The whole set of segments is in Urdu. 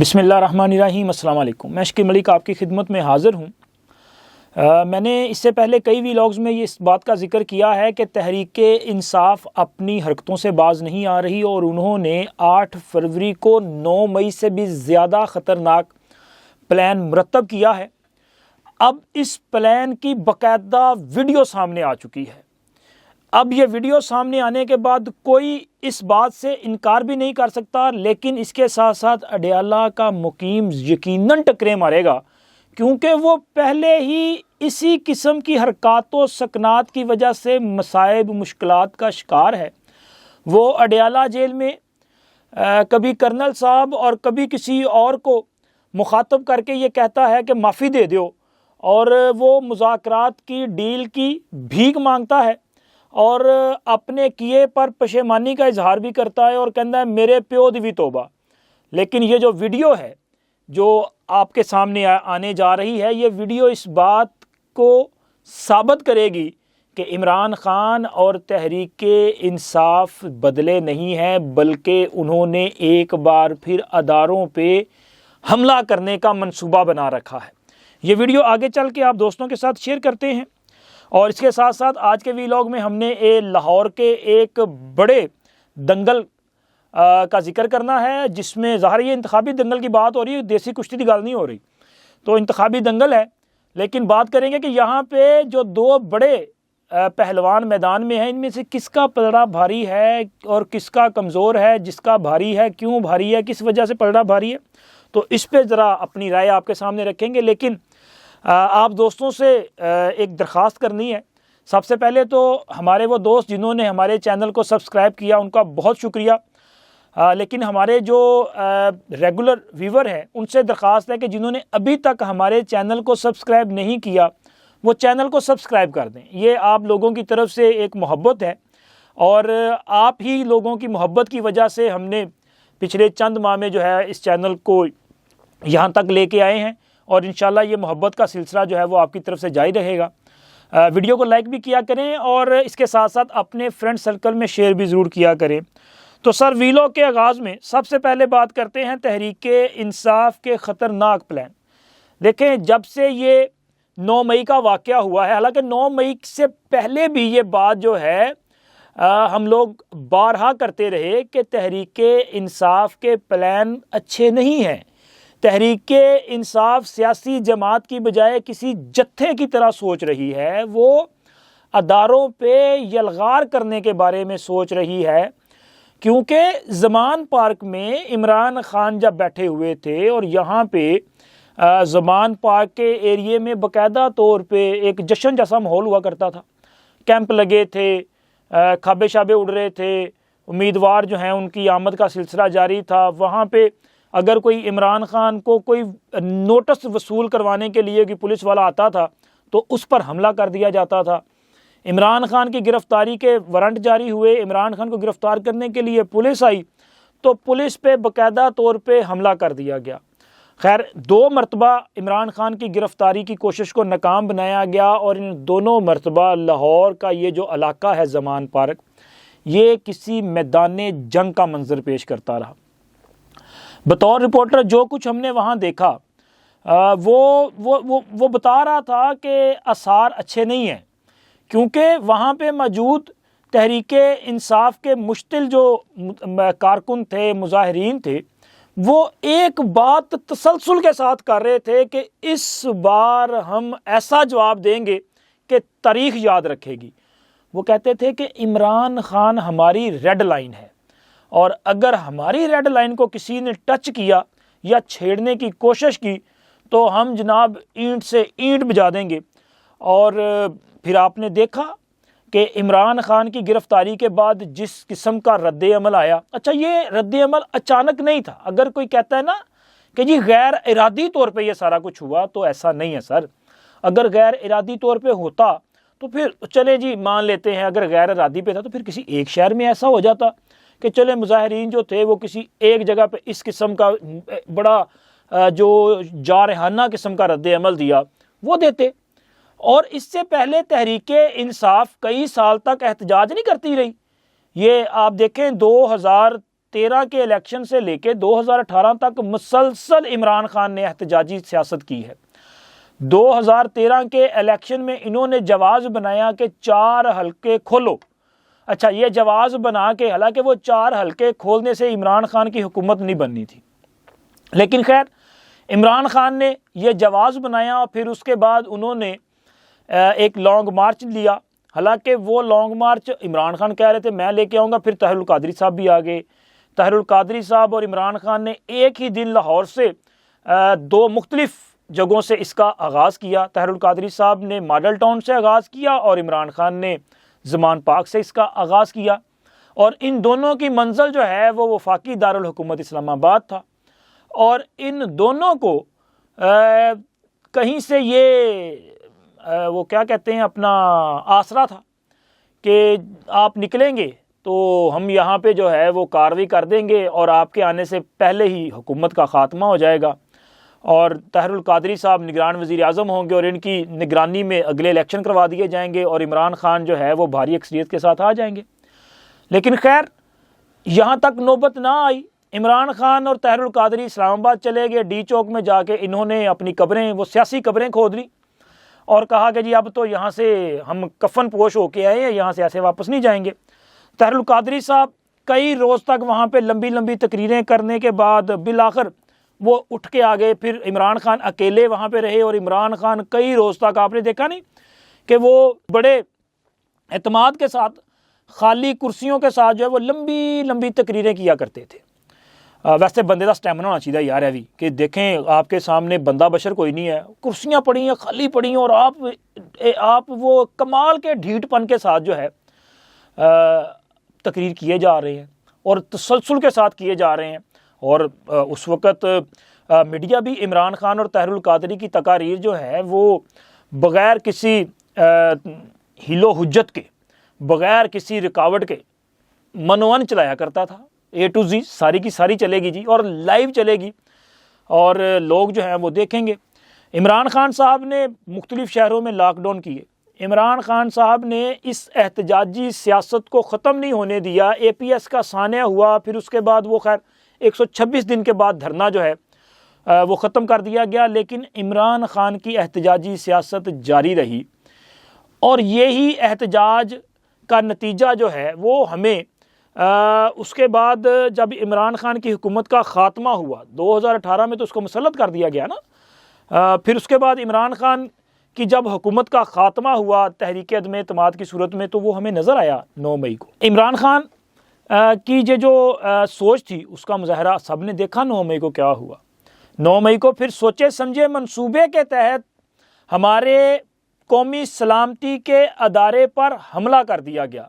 بسم اللہ الرحمن الرحیم۔ السلام علیکم۔ میں شکیل ملک آپ کی خدمت میں حاضر ہوں۔ میں نے اس سے پہلے کئی ویلاگز میں اس بات کا ذکر کیا ہے کہ تحریک انصاف اپنی حرکتوں سے باز نہیں آ رہی اور انہوں نے 8 فروری کو 9 مئی سے بھی زیادہ خطرناک پلان مرتب کیا ہے۔ اب اس پلان کی باقاعدہ ویڈیو سامنے آ چکی ہے۔ اب یہ ویڈیو سامنے آنے کے بعد کوئی اس بات سے انکار بھی نہیں کر سکتا، لیکن اس کے ساتھ ساتھ اڈیالہ کا مقیم یقیناً ٹکرے مارے گا، کیونکہ وہ پہلے ہی اسی قسم کی حرکات و سکنات کی وجہ سے مصائب مشکلات کا شکار ہے۔ وہ اڈیالہ جیل میں کبھی کرنل صاحب اور کبھی کسی اور کو مخاطب کر کے یہ کہتا ہے کہ معافی دے دیو، اور وہ مذاکرات کی ڈیل کی بھیک مانگتا ہے اور اپنے کیے پر پشیمانی کا اظہار بھی کرتا ہے اور کہتا ہے میرے پیو دی بھی توبہ۔ لیکن یہ جو ویڈیو ہے جو آپ کے سامنے آنے جا رہی ہے، یہ ویڈیو اس بات کو ثابت کرے گی کہ عمران خان اور تحریک انصاف بدلے نہیں ہیں، بلکہ انہوں نے ایک بار پھر اداروں پہ حملہ کرنے کا منصوبہ بنا رکھا ہے۔ یہ ویڈیو آگے چل کے آپ دوستوں کے ساتھ شیئر کرتے ہیں، اور اس کے ساتھ ساتھ آج کے ویلاگ میں ہم نے لاہور کے ایک بڑے دنگل کا ذکر کرنا ہے، جس میں ظاہر یہ انتخابی دنگل کی بات ہو رہی ہے، دیسی کشتی کی گل نہیں ہو رہی، تو انتخابی دنگل ہے۔ لیکن بات کریں گے کہ یہاں پہ جو 2 بڑے پہلوان میدان میں ہیں، ان میں سے کس کا پلڑا بھاری ہے اور کس کا کمزور ہے، جس کا بھاری ہے کیوں بھاری ہے، کس وجہ سے پلڑا بھاری ہے، تو اس پہ ذرا اپنی رائے آپ کے سامنے رکھیں گے۔ لیکن آپ دوستوں سے ایک درخواست کرنی ہے۔ سب سے پہلے تو ہمارے وہ دوست جنہوں نے ہمارے چینل کو سبسکرائب کیا ان کا بہت شکریہ، لیکن ہمارے جو ریگولر ویور ہیں ان سے درخواست ہے کہ جنہوں نے ابھی تک ہمارے چینل کو سبسکرائب نہیں کیا وہ چینل کو سبسکرائب کر دیں۔ یہ آپ لوگوں کی طرف سے ایک محبت ہے، اور آپ ہی لوگوں کی محبت کی وجہ سے ہم نے پچھلے چند ماہ میں جو ہے اس چینل کو یہاں تک لے کے آئے ہیں، اور انشاءاللہ یہ محبت کا سلسلہ جو ہے وہ آپ کی طرف سے جاری رہے گا۔ ویڈیو کو لائک بھی کیا کریں اور اس کے ساتھ ساتھ اپنے فرینڈ سرکل میں شیئر بھی ضرور کیا کریں۔ تو سر، ویلاگ کے آغاز میں سب سے پہلے بات کرتے ہیں تحریک انصاف کے خطرناک پلان۔ دیکھیں، جب سے یہ 9 مئی کا واقعہ ہوا ہے، حالانکہ 9 مئی سے پہلے بھی یہ بات جو ہے ہم لوگ بارہا کرتے رہے کہ تحریک انصاف کے پلان اچھے نہیں ہیں۔ تحریک انصاف سیاسی جماعت کی بجائے کسی جتھے کی طرح سوچ رہی ہے، وہ اداروں پہ یلغار کرنے کے بارے میں سوچ رہی ہے، کیونکہ زمان پارک میں عمران خان جب بیٹھے ہوئے تھے اور یہاں پہ زمان پارک کے ایریے میں باقاعدہ طور پہ ایک جشن جیسا ماحول ہوا کرتا تھا، کیمپ لگے تھے، کھابے شابے اڑ رہے تھے، امیدوار جو ہیں ان کی آمد کا سلسلہ جاری تھا۔ وہاں پہ اگر کوئی عمران خان کو کوئی نوٹس وصول کروانے کے لیے کہ پولیس والا آتا تھا تو اس پر حملہ کر دیا جاتا تھا۔ عمران خان کی گرفتاری کے وارنٹ جاری ہوئے، عمران خان کو گرفتار کرنے کے لیے پولیس آئی تو پولیس پہ باقاعدہ طور پہ حملہ کر دیا گیا۔ خیر، 2 مرتبہ عمران خان کی گرفتاری کی کوشش کو ناکام بنایا گیا، اور ان دونوں مرتبہ لاہور کا یہ جو علاقہ ہے زمان پارک، یہ کسی میدان جنگ کا منظر پیش کرتا رہا۔ بطور رپورٹر جو کچھ ہم نے وہاں دیکھا وہ بتا رہا تھا کہ آثار اچھے نہیں ہیں، کیونکہ وہاں پہ موجود تحریک انصاف کے مشتل جو کارکن تھے، مظاہرین تھے، وہ ایک بات تسلسل کے ساتھ کر رہے تھے کہ اس بار ہم ایسا جواب دیں گے کہ تاریخ یاد رکھے گی۔ وہ کہتے تھے کہ عمران خان ہماری ریڈ لائن ہے، اور اگر ہماری ریڈ لائن کو کسی نے ٹچ کیا یا چھیڑنے کی کوشش کی تو ہم جناب اینٹ سے اینٹ بجا دیں گے۔ اور پھر آپ نے دیکھا کہ عمران خان کی گرفتاری کے بعد جس قسم کا رد عمل آیا، اچھا یہ رد عمل اچانک نہیں تھا۔ اگر کوئی کہتا ہے نا کہ جی غیر ارادی طور پہ یہ سارا کچھ ہوا، تو ایسا نہیں ہے سر۔ اگر غیر ارادی طور پہ ہوتا تو پھر چلے جی مان لیتے ہیں، اگر غیر ارادی پہ تھا تو پھر کسی ایک شہر میں ایسا ہو جاتا کہ چلے مظاہرین جو تھے وہ کسی ایک جگہ پہ اس قسم کا بڑا جو جارحانہ قسم کا رد عمل دیا وہ دیتے۔ اور اس سے پہلے تحریک انصاف کئی سال تک احتجاج نہیں کرتی رہی۔ یہ آپ دیکھیں 2000 2013 کے الیکشن سے لے کے 2018 تک مسلسل عمران خان نے احتجاجی سیاست کی ہے۔ 2013 کے الیکشن میں انہوں نے جواز بنایا کہ 4 حلقے کھولو۔ اچھا، یہ جواز بنا کے، حالانکہ وہ 4 حلقے کھولنے سے عمران خان کی حکومت نہیں بننی تھی، لیکن خیر عمران خان نے یہ جواز بنایا اور پھر اس کے بعد انہوں نے ایک لانگ مارچ لیا۔ حالانکہ وہ لانگ مارچ عمران خان کہہ رہے تھے میں لے کے آؤں گا، پھر طاہر القادری صاحب بھی آ گئے۔ طاہر القادری صاحب اور عمران خان نے ایک ہی دن لاہور سے 2 مختلف جگہوں سے اس کا آغاز کیا۔ طاہر القادری صاحب نے ماڈل ٹاؤن سے آغاز کیا اور عمران خان نے زمان پاک سے اس کا آغاز کیا، اور ان دونوں کی منزل جو ہے وہ وفاقی دارالحکومت اسلام آباد تھا، اور ان دونوں کو کہیں سے یہ وہ کیا کہتے ہیں اپنا آسرا تھا کہ آپ نکلیں گے تو ہم یہاں پہ جو ہے وہ کارروائی کر دیں گے اور آپ کے آنے سے پہلے ہی حکومت کا خاتمہ ہو جائے گا، اور طاہر القادری صاحب نگران وزیر اعظم ہوں گے اور ان کی نگرانی میں اگلے الیکشن کروا دیے جائیں گے، اور عمران خان جو ہے وہ بھاری اکثریت کے ساتھ آ جائیں گے۔ لیکن خیر یہاں تک نوبت نہ آئی۔ عمران خان اور طاہر القادری اسلام آباد چلے گئے، ڈی چوک میں جا کے انہوں نے اپنی قبریں، وہ سیاسی قبریں کھود لی اور کہا کہ جی اب تو یہاں سے ہم کفن پوش ہو کے آئے ہیں، یہاں سے ایسے واپس نہیں جائیں گے۔ طاہر القادری صاحب کئی روز تک وہاں پہ لمبی لمبی تقریریں کرنے کے بعد بالآخر وہ اٹھ کے آ گئے۔ پھر عمران خان اکیلے وہاں پہ رہے، اور عمران خان کئی روز تک، آپ نے دیکھا نہیں کہ وہ بڑے اعتماد کے ساتھ خالی کرسیوں کے ساتھ جو ہے وہ لمبی لمبی تقریریں کیا کرتے تھے۔ ویسے بندے کا سٹیمنا ہونا چاہیے یار ہے بھی کہ دیکھیں آپ کے سامنے بندہ بشر کوئی نہیں ہے، کرسیاں پڑی ہیں، خالی پڑی ہیں، اور آپ وہ کمال کے ڈھیٹ پن کے ساتھ جو ہے تقریر کیے جا رہے ہیں اور تسلسل کے ساتھ کیے جا رہے ہیں۔ اور اس وقت میڈیا بھی عمران خان اور طاہر القادری کی تقاریر جو ہے وہ بغیر کسی ہیل و حجت کے، بغیر کسی رکاوٹ کے منوان چلایا کرتا تھا۔ A to Z ساری کی ساری چلے گی جی، اور لائیو چلے گی، اور لوگ جو ہیں وہ دیکھیں گے۔ عمران خان صاحب نے مختلف شہروں میں لاک ڈاؤن کیے۔ عمران خان صاحب نے اس احتجاجی سیاست کو ختم نہیں ہونے دیا۔ APS کا سانحہ ہوا، پھر اس کے بعد وہ خیر 126 دن کے بعد دھرنا جو ہے وہ ختم کر دیا گیا، لیکن عمران خان کی احتجاجی سیاست جاری رہی، اور یہی احتجاج کا نتیجہ جو ہے وہ ہمیں اس کے بعد جب عمران خان کی حکومت کا خاتمہ ہوا 2018 میں تو اس کو مسلط کر دیا گیا نا، پھر اس کے بعد عمران خان کی جب حکومت کا خاتمہ ہوا تحریک عدم اعتماد کی صورت میں، تو وہ ہمیں نظر آیا 9 مئی کو۔ عمران خان کی یہ جو سوچ تھی اس کا مظاہرہ سب نے دیکھا 9 مئی کو کیا ہوا۔ 9 مئی کو پھر سوچے سمجھے منصوبے کے تحت ہمارے قومی سلامتی کے ادارے پر حملہ کر دیا گیا۔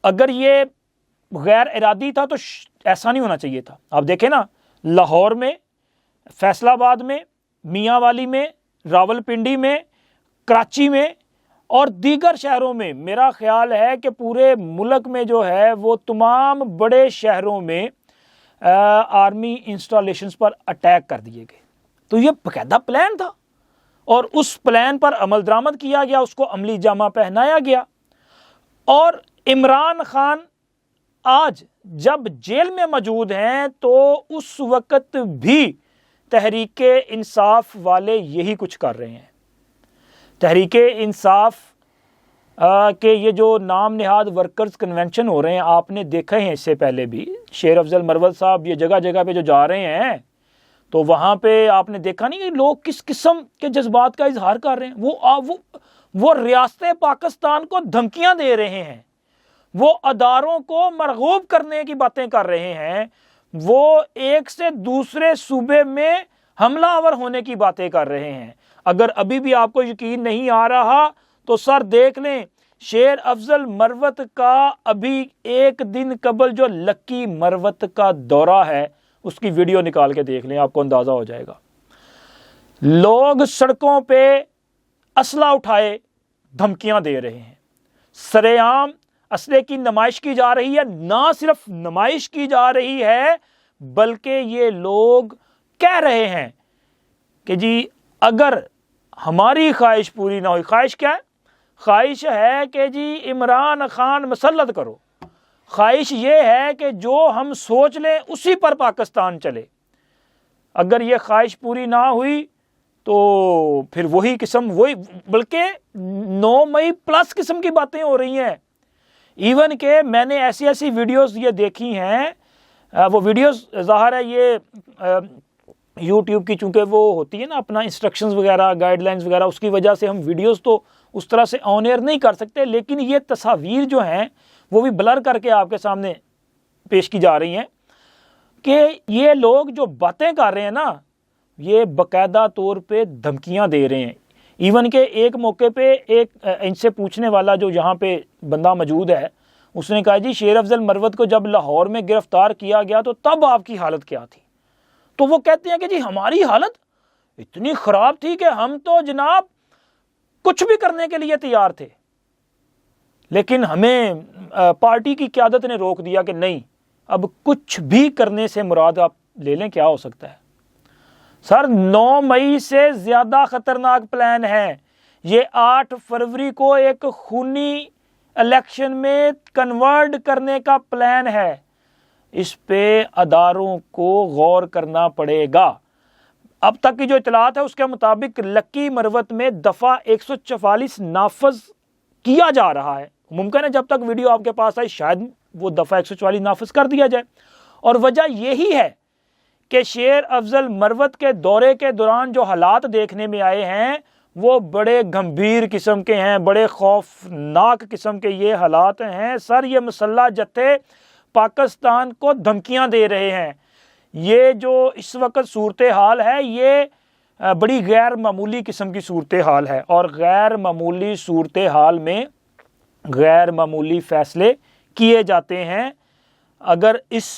اگر یہ غیر ارادی تھا تو ایسا نہیں ہونا چاہیے تھا۔ آپ دیکھیں نا، لاہور میں، فیصل آباد میں، میاں والی میں، راول پنڈی میں، کراچی میں اور دیگر شہروں میں، میرا خیال ہے کہ پورے ملک میں جو ہے وہ تمام بڑے شہروں میں آرمی انسٹالیشنز پر اٹیک کر دیے گئے۔ تو یہ باقاعدہ پلان تھا، اور اس پلان پر عمل درآمد کیا گیا، اس کو عملی جامہ پہنایا گیا۔ اور عمران خان آج جب جیل میں موجود ہیں تو اس وقت بھی تحریک انصاف والے یہی کچھ کر رہے ہیں۔ تحریک انصاف کے یہ جو نام نہاد ورکرز کنونشن ہو رہے ہیں، آپ نے دیکھے ہیں اس سے پہلے بھی، شیر افضل مرول صاحب یہ جگہ جگہ پہ جو جا رہے ہیں تو وہاں پہ آپ نے دیکھا نہیں کہ لوگ کس قسم کے جذبات کا اظہار کر رہے ہیں۔ وہ ریاست پاکستان کو دھمکیاں دے رہے ہیں، وہ اداروں کو مرغوب کرنے کی باتیں کر رہے ہیں، وہ ایک سے دوسرے صوبے میں حملہ آور ہونے کی باتیں کر رہے ہیں۔ اگر ابھی بھی آپ کو یقین نہیں آ رہا تو سر دیکھ لیں، شیر افضل مروت کا ابھی ایک دن قبل جو لکی مروت کا دورہ ہے اس کی ویڈیو نکال کے دیکھ لیں، آپ کو اندازہ ہو جائے گا۔ لوگ سڑکوں پہ اسلحہ اٹھائے دھمکیاں دے رہے ہیں، سرے عام اسلحے کی نمائش کی جا رہی ہے۔ نہ صرف نمائش کی جا رہی ہے بلکہ یہ لوگ کہہ رہے ہیں کہ جی اگر ہماری خواہش پوری نہ ہوئی، خواہش کیا ہے؟ خواہش ہے کہ جی عمران خان مسلط کرو، خواہش یہ ہے کہ جو ہم سوچ لیں اسی پر پاکستان چلے. اگر یہ خواہش پوری نہ ہوئی تو پھر وہی بلکہ 9 مئی پلس قسم کی باتیں ہو رہی ہیں. ایون کہ میں نے ایسی ویڈیوز یہ دیکھی ہیں, وہ ویڈیوز ظاہر ہے یہ یوٹیوب کی چونکہ وہ ہوتی ہے نا اپنا انسٹرکشنز وغیرہ گائیڈ لائنز وغیرہ, اس کی وجہ سے ہم ویڈیوز تو اس طرح سے آن ایئر نہیں کر سکتے, لیکن یہ تصاویر جو ہیں وہ بھی بلر کر کے آپ کے سامنے پیش کی جا رہی ہیں کہ یہ لوگ جو باتیں کر رہے ہیں نا یہ باقاعدہ طور پہ دھمکیاں دے رہے ہیں. ایون کہ ایک موقع پہ ایک ان سے پوچھنے والا جو یہاں پہ بندہ موجود ہے, اس نے کہا جی شیر افضل مروت کو جب لاہور میں گرفتار کیا گیا تو تب آپ کی حالت کیا تھی؟ تو وہ کہتے ہیں کہ جی ہماری حالت اتنی خراب تھی کہ ہم تو جناب کچھ بھی کرنے کے لیے تیار تھے, لیکن ہمیں پارٹی کی قیادت نے روک دیا کہ نہیں, اب کچھ بھی کرنے سے مراد آپ لے لیں کیا ہو سکتا ہے. سر 9 مئی سے زیادہ خطرناک پلان ہے. یہ 8 فروری کو ایک خونی الیکشن میں کنورٹ کرنے کا پلان ہے. اس پہ اداروں کو غور کرنا پڑے گا. اب تک کی جو اطلاعات ہے اس کے مطابق لکی مروت میں دفعہ 144 نافذ کیا جا رہا ہے. ممکن ہے جب تک ویڈیو آپ کے پاس آئی شاید وہ دفعہ 144 نافذ کر دیا جائے. اور وجہ یہی ہے کہ شیر افضل مروت کے دورے کے دوران جو حالات دیکھنے میں آئے ہیں وہ بڑے گمبھیر قسم کے ہیں, بڑے خوفناک قسم کے یہ حالات ہیں. سر یہ مسلح جتھے پاکستان کو دھمکیاں دے رہے ہیں. یہ جو اس وقت صورتحال ہے یہ بڑی غیر معمولی قسم کی صورتحال ہے, اور غیر معمولی صورتحال میں غیر معمولی فیصلے کیے جاتے ہیں. اگر اس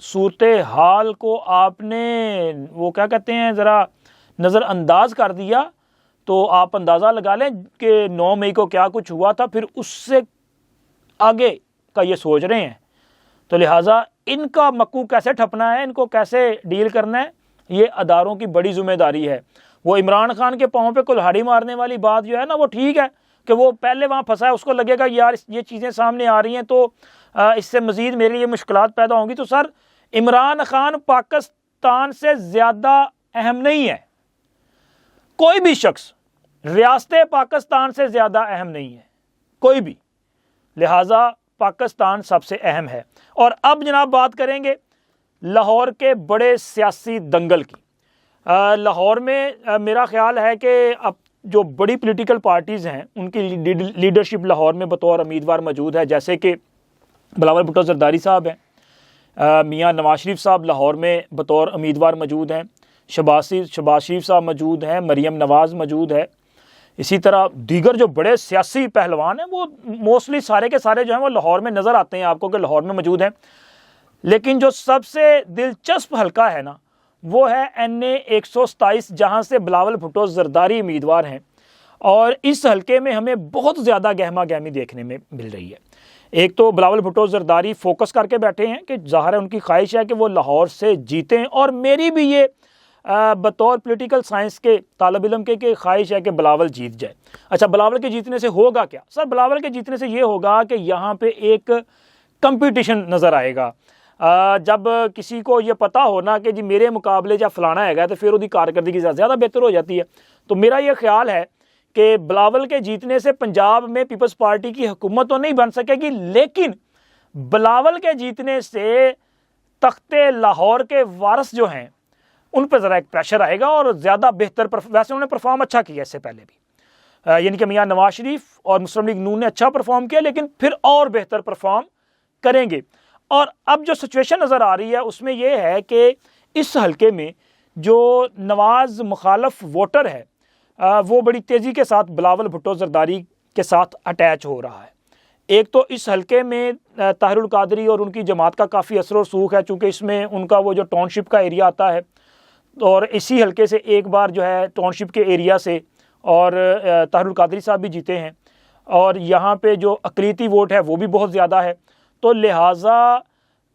صورتحال کو آپ نے وہ کیا کہتے ہیں ذرا نظر انداز کر دیا تو آپ اندازہ لگا لیں کہ 9 مئی کو کیا کچھ ہوا تھا, پھر اس سے آگے کا یہ سوچ رہے ہیں. تو لہٰذا ان کا مکو کیسے ٹھپنا ہے, ان کو کیسے ڈیل کرنا ہے, یہ اداروں کی بڑی ذمہ داری ہے. وہ عمران خان کے پاؤں پہ کلہاڑی مارنے والی بات جو ہے نا وہ ٹھیک ہے کہ وہ پہلے وہاں پھنسا ہے, اس کو لگے گا یار یہ چیزیں سامنے آ رہی ہیں تو اس سے مزید میرے لیے مشکلات پیدا ہوں گی. تو سر عمران خان پاکستان سے زیادہ اہم نہیں ہے. کوئی بھی شخص ریاست پاکستان سے زیادہ اہم نہیں ہے, کوئی بھی. لہٰذا پاکستان سب سے اہم ہے. اور اب جناب بات کریں گے لاہور کے بڑے سیاسی دنگل کی. لاہور میں میرا خیال ہے کہ اب جو بڑی پولیٹیکل پارٹیز ہیں ان کی لیڈرشپ لاہور میں بطور امیدوار موجود ہے, جیسے کہ بلاول بھٹو زرداری صاحب ہیں, میاں نواز شریف صاحب لاہور میں بطور امیدوار موجود ہیں, شہباز شریف صاحب موجود ہیں, مریم نواز موجود ہے. اسی طرح دیگر جو بڑے سیاسی پہلوان ہیں وہ موسٹلی سارے کے سارے جو ہیں وہ لاہور میں نظر آتے ہیں آپ کو کہ لاہور میں موجود ہیں. لیکن جو سب سے دلچسپ حلقہ ہے نا وہ ہے NA 127, جہاں سے بلاول بھٹو زرداری امیدوار ہیں. اور اس حلقے میں ہمیں بہت زیادہ گہما گہمی دیکھنے میں مل رہی ہے. ایک تو بلاول بھٹو زرداری فوکس کر کے بیٹھے ہیں کہ ظاہر ہے ان کی خواہش ہے کہ وہ لاہور سے جیتیں, اور میری بھی یہ بطور پولیٹیکل سائنس کے طالب علم کے خواہش ہے کہ بلاول جیت جائے. اچھا بلاول کے جیتنے سے ہوگا کیا؟ سر بلاول کے جیتنے سے یہ ہوگا کہ یہاں پہ ایک کمپٹیشن نظر آئے گا. جب کسی کو یہ پتا ہونا کہ جی میرے مقابلے جب فلانا ہے گا تو پھر وہ کارکردگی زیادہ بہتر ہو جاتی ہے. تو میرا یہ خیال ہے کہ بلاول کے جیتنے سے پنجاب میں پیپلز پارٹی کی حکومت تو نہیں بن سکے گی, لیکن بلاول کے جیتنے سے تخت لاہور کے وارث جو ہیں ان پہ ذرا ایک پریشر آئے گا اور زیادہ بہتر. ویسے انہوں نے پرفارم اچھا کیا اس سے پہلے بھی, یعنی کہ میاں نواز شریف اور مسلم لیگ نون نے اچھا پرفارم کیا, لیکن پھر اور بہتر پرفارم کریں گے. اور اب جو سچویشن نظر آ رہی ہے اس میں یہ ہے کہ اس حلقے میں جو نواز مخالف ووٹر ہے وہ بڑی تیزی کے ساتھ بلاول بھٹو زرداری کے ساتھ اٹیچ ہو رہا ہے. ایک تو اس حلقے میں طاہر القادری اور ان کی جماعت کا کافی اثر و رسوخ ہے, چونکہ اس میں ان کا وہ جو ٹاؤن شپ کا ایریا آتا ہے, اور اسی حلقے سے ایک بار جو ہے ٹاؤن شپ کے ایریا سے اور طاہر القادری صاحب بھی جیتے ہیں, اور یہاں پہ جو اقلیتی ووٹ ہے وہ بھی بہت زیادہ ہے. تو لہٰذا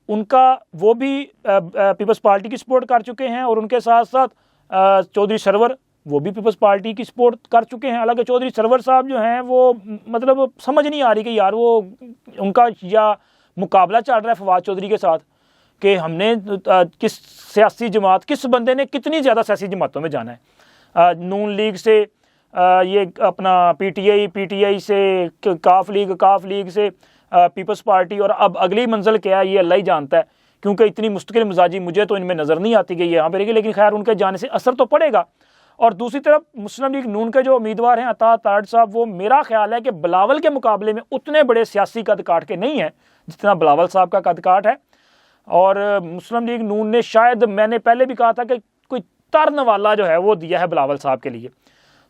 ان کا وہ بھی پیپلز پارٹی کی سپورٹ کر چکے ہیں, اور ان کے ساتھ ساتھ چودھری سرور وہ بھی پیپلز پارٹی کی سپورٹ کر چکے ہیں. حالانکہ چودھری سرور صاحب جو ہیں وہ مطلب سمجھ نہیں آ رہی کہ یار وہ ان کا یا مقابلہ چل رہا ہے فواد چودھری کے ساتھ کہ ہم نے کس سیاسی جماعت، کس بندے نے کتنی زیادہ سیاسی جماعتوں میں جانا ہے. نون لیگ سے یہ اپنا پی ٹی آئی سے کاف لیگ سے پیپلز پارٹی، اور اب اگلی منزل کیا ہے یہ اللہ ہی جانتا ہے، کیونکہ اتنی مستقل مزاجی مجھے تو ان میں نظر نہیں آتی کہ یہ یہاں پہ رہے گی، لیکن خیر ان کے جانے سے اثر تو پڑے گا. اور دوسری طرف مسلم لیگ نون کے جو امیدوار ہیں عطا تارڑ صاحب، وہ میرا خیال ہے کہ بلاول کے مقابلے میں اتنے بڑے سیاسی قد کاٹ کے نہیں ہیں جتنا بلاول صاحب کا قد کاٹ ہے. اور مسلم لیگ نون نے شاید، میں نے پہلے بھی کہا تھا کہ کوئی ترن والا جو ہے وہ دیا ہے بلاول صاحب کے لیے.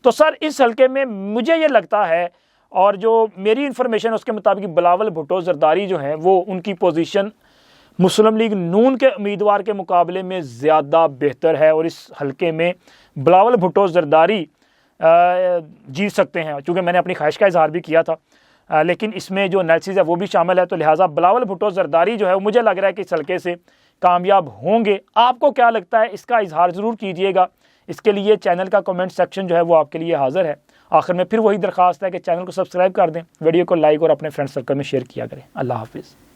تو سر اس حلقے میں مجھے یہ لگتا ہے، اور جو میری انفارمیشن اس کے مطابق بلاول بھٹو زرداری جو ہیں وہ ان کی پوزیشن مسلم لیگ نون کے امیدوار کے مقابلے میں زیادہ بہتر ہے، اور اس حلقے میں بلاول بھٹو زرداری جیت سکتے ہیں، چونکہ میں نے اپنی خواہش کا اظہار بھی کیا تھا، لیکن اس میں جو انالیسز ہے وہ بھی شامل ہے، تو لہٰذا بلاول بھٹو زرداری جو ہے مجھے لگ رہا ہے کہ اس حلقے سے کامیاب ہوں گے. آپ کو کیا لگتا ہے اس کا اظہار ضرور کیجیے گا. اس کے لیے چینل کا کمنٹ سیکشن جو ہے وہ آپ کے لیے حاضر ہے. آخر میں پھر وہی درخواست ہے کہ چینل کو سبسکرائب کر دیں، ویڈیو کو لائک اور اپنے فرینڈ سرکل میں شیئر کیا کریں. اللہ حافظ.